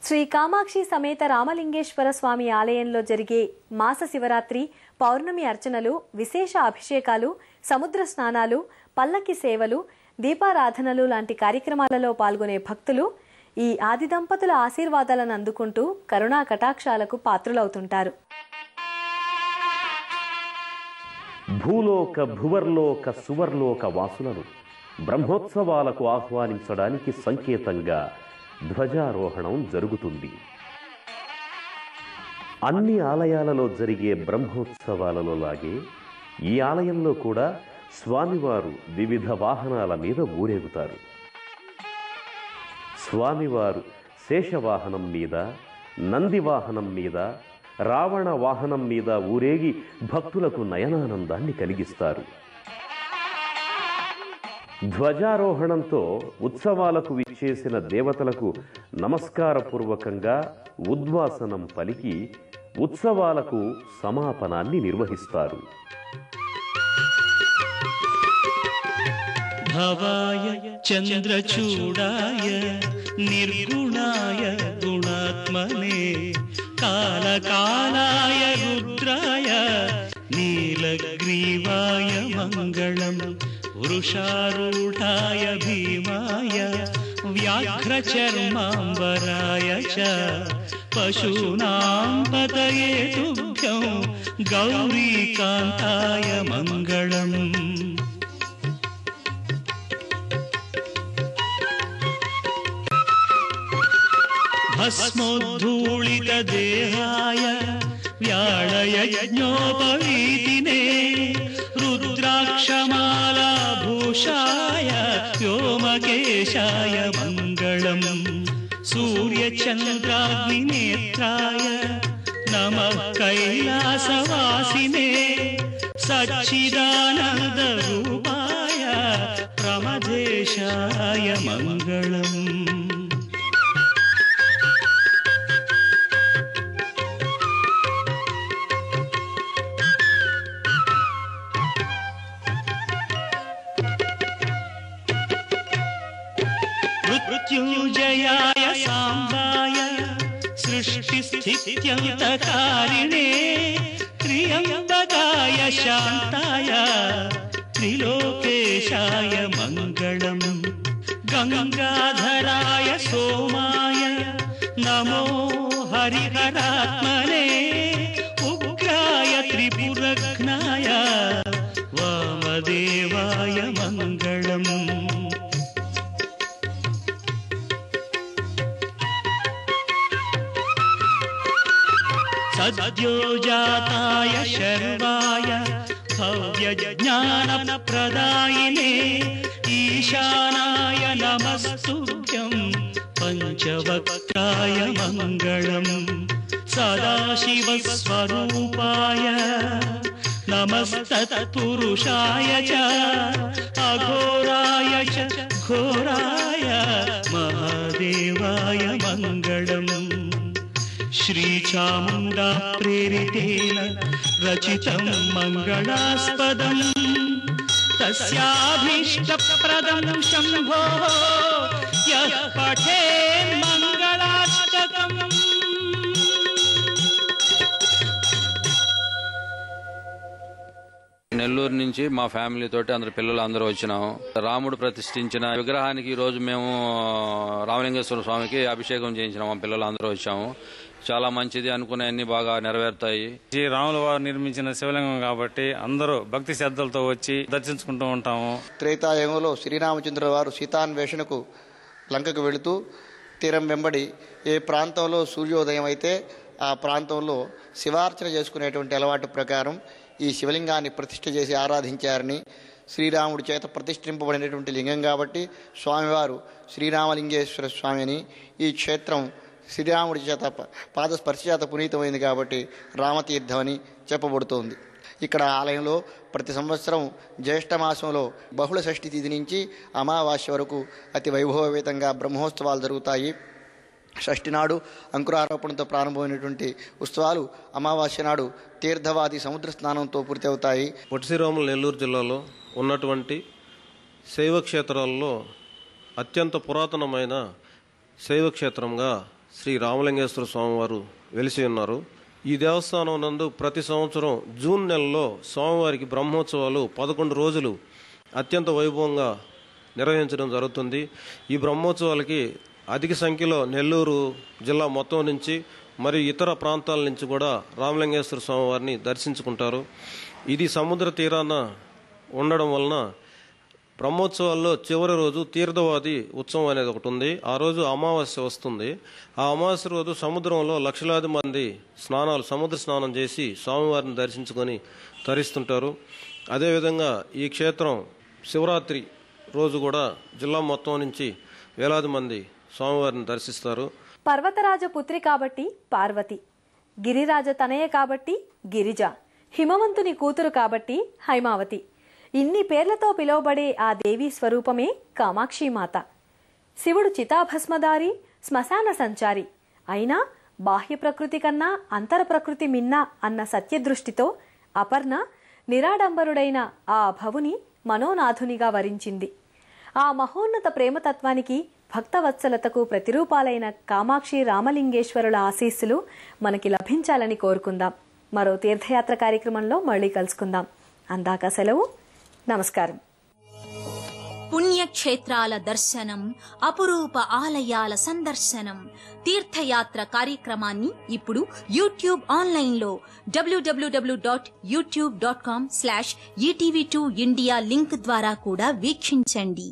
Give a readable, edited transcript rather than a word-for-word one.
శ్రీ కామాక్షి సమేత రామలింగేశ్వర స్వామి ఆలయంలో జరిగే మాస శివరాత్రి, పౌర్ణమి అర్చనలు, విశేష అభిషేకాలు, సముద్ర స్నానాలు, పల్లకి సేవలు, దీపారాధనలు లాంటి కార్యక్రమాలలో పాల్గొనే భక్తులు ఈ ఆది దంపతుల ఆశీర్వాదాలను అందుకుంటూ కరుణా కటాక్షాలకు పాత్రులవుతుంటారు. భూలోక భువర్లోక సువర్లోక వాసులను బ్రహ్మోత్సవాలకు ఆహ్వానించడానికి సంకేతంగా ధ్వజారోహణం జరుగుతుంది. అన్ని ఆలయాలలో జరిగే బ్రహ్మోత్సవాలలో లాగే ఈ ఆలయంలో కూడా స్వామివారు వివిధ వాహనాల మీద ఊరేగుతారు. స్వామివారు శేషవాహనం మీద, నంది వాహనం మీద, రావణ వాహనం మీద ఊరేగి భక్తులకు నయనానందాన్ని కలిగిస్తారు. ధ్వజారోహణంతో ఉత్సవాలకు విచ్చేసిన దేవతలకు నమస్కారపూర్వకంగా ఉద్వాసనం పలికి ఉత్సవాలకు సమాపనాన్ని నిర్వహిస్తారు. భవాయ చంద్రచూడాయ నిర్గుణాయ గుణాత్మనే కాలకాలాయ రుద్రాయ నీలగ్రీవాయ మంగళం వృషారూఢాయ భీమాయ వ్యాఘ్రచర్మాంబరాయ చ పశూనాం పతయే తుభ్యం గౌరీకాంతాయ మంగళం. భస్మోద్ధూళిత దేహాయ వ్యాళయజ్ఞోపవీతినే రుద్రాక్షమాలాభూషాయ వ్యోమకేశాయ మంగళం. సూర్యచంద్రాగ్నినేత్రాయ నమః కైలాసవాసినే సచ్చిదానందరూపాయ ప్రమదేశాయ మంగళం. మృత్యుంజయాయ సాంబాయ సృష్టిస్థిత్యంతకారిణే త్ర్యంబకాయ శాంతాయ త్రిలోకేశాయ మంగళం. గంగాధరాయ సోమాయ నమో హరిహరాత్మనే ఉగ్రాయ త్రిపురఘ్నాయ వామదేవాయ మంగళం. సద్యోజాతాయ శర్వాయ భవ్యజ్ఞానప్రదాయినే ఈశానాయ నమస్తుభ్యం పంచవక్త్రాయ మంగళం. సదాశివస్వరూపాయ నమస్తత్పురుషాయ చ అఘోరాయ చ ఘోరాయ మహాదేవాయ మంగళం. శ్రీచాముండా ప్రేరితేన రచితం మంగళాస్పదం తస్యాభీష్టప్రదం శంభో యః పఠేన్ మంగళాష్టకం. నెల్లూరు నుంచి మా ఫ్యామిలీ తోటి పిల్లలు అందరూ వచ్చినాం. రాముడు ప్రతిష్ఠించిన విగ్రహానికి ఈ రోజు మేము రామలింగేశ్వర స్వామికి అభిషేకం చేయించినాం. మా పిల్లలు అందరూ వచ్చాము. చాలా మంచిది, అనుకునే అన్ని బాగా నెరవేరుతాయి. రాముల వారు నిర్మించిన శివలింగం కాబట్టి అందరూ భక్తి శ్రద్ధలతో వచ్చి దర్శించుకుంటూ ఉంటాము. త్రేతాయుగంలో శ్రీరామచంద్రుల వారు సీతాన్వేషణకు లంకకు వెళుతూ తీరం వెంబడి ఏ ప్రాంతంలో సూర్యోదయం అయితే ఆ ప్రాంతంలో శివార్చన చేసుకునేటువంటి అలవాటు ప్రకారం ఈ శివలింగాన్ని ప్రతిష్ఠ చేసి ఆరాధించారని, శ్రీరాముడి చేత ప్రతిష్ఠింపబడినటువంటి లింగం కాబట్టి స్వామివారు శ్రీరామలింగేశ్వర స్వామి అని, ఈ క్షేత్రం శ్రీరాముడి చేత పాదస్పర్శ చేత పునీతమైంది కాబట్టి రామతీర్థం అని చెప్పబడుతోంది. ఇక్కడ ఆలయంలో ప్రతి సంవత్సరం జ్యేష్ఠ మాసంలో బహుళ షష్ఠి తిథి నుంచి అమావాస్య వరకు అతి వైభవవేతంగా బ్రహ్మోత్సవాలు జరుగుతాయి. షష్ఠి నాడు అంకురారోపణతో ప్రారంభమైనటువంటి ఉత్సవాలు అమావాస్య నాడు తీర్థవాది సముద్ర స్నానంతో పూర్తి అవుతాయి. పొట్టి శ్రీరాములు నెల్లూరు జిల్లాలో ఉన్నటువంటి శైవ క్షేత్రాల్లో అత్యంత పురాతనమైన శైవ క్షేత్రంగా శ్రీ రామలింగేశ్వర స్వామివారు వెలిసి ఉన్నారు. ఈ దేవస్థానం నందు ప్రతి సంవత్సరం జూన్ నెలలో స్వామివారికి బ్రహ్మోత్సవాలు 11 రోజులు అత్యంత వైభవంగా నిర్వహించడం జరుగుతుంది. ఈ బ్రహ్మోత్సవాలకి అధిక సంఖ్యలో నెల్లూరు జిల్లా మొత్తం నుంచి మరియు ఇతర ప్రాంతాల నుంచి కూడా రామలింగేశ్వర స్వామివారిని దర్శించుకుంటారు. ఇది సముద్ర తీరాన ఉండడం వలన బ్రహ్మోత్సవాల్లో చివరి రోజు తీర్థవాది ఉత్సవం అనేది ఒకటి ఉంది. ఆ రోజు అమావాస్య వస్తుంది. ఆ అమావాస్య రోజు సముద్రంలో లక్షలాది మంది సముద్ర స్నానం చేసి స్వామివారిని దర్శించుకొని తరిస్తుంటారు. అదేవిధంగా ఈ క్షేత్రం శివరాత్రి రోజు కూడా జిల్లా మొత్తం నుంచి వేలాది మంది స్వామివారిని దర్శిస్తారు. పర్వతరాజ పుత్రి కాబట్టి పార్వతి, గిరిరాజ తనయ కాబట్టి గిరిజ, హిమవంతుని కూతురు కాబట్టి హైమావతి. ఇన్ని పేర్లతో పిలువబడే ఆ దేవీ స్వరూపమే కామాక్షీమాత. శివుడు చితాభస్మదారి, శ్మశాన సంచారి అయినా బాహ్య ప్రకృతి కన్నా అంతర ప్రకృతి మిన్నా అన్న సత్యదృష్టితో అపర్ణ నిరాడంబరుడైన ఆ భవుని మనోనాథునిగా వరించింది. ఆ మహోన్నత ప్రేమతత్వానికి, భక్తవత్సలతకు ప్రతిరూపాలైన కామాక్షి రామలింగేశ్వరుల ఆశీస్సులు మనకి లభించాలని కోరుకుందాం. మరో తీర్థయాత్ర కార్యక్రమంలో మళ్ళీ కలుసుకుందాం. అందాక సెలవు. నమస్కారం. పుణ్యక్షేత్రాల దర్శనం, అపురూప ఆలయాల సందర్శనం, తీర్థయాత్ర కార్యక్రమాన్ని ఇప్పుడు యూట్యూబ్ ఆన్లైన్లో www.youtube.com/etv2india లింక్ ద్వారా కూడా వీక్షించండి.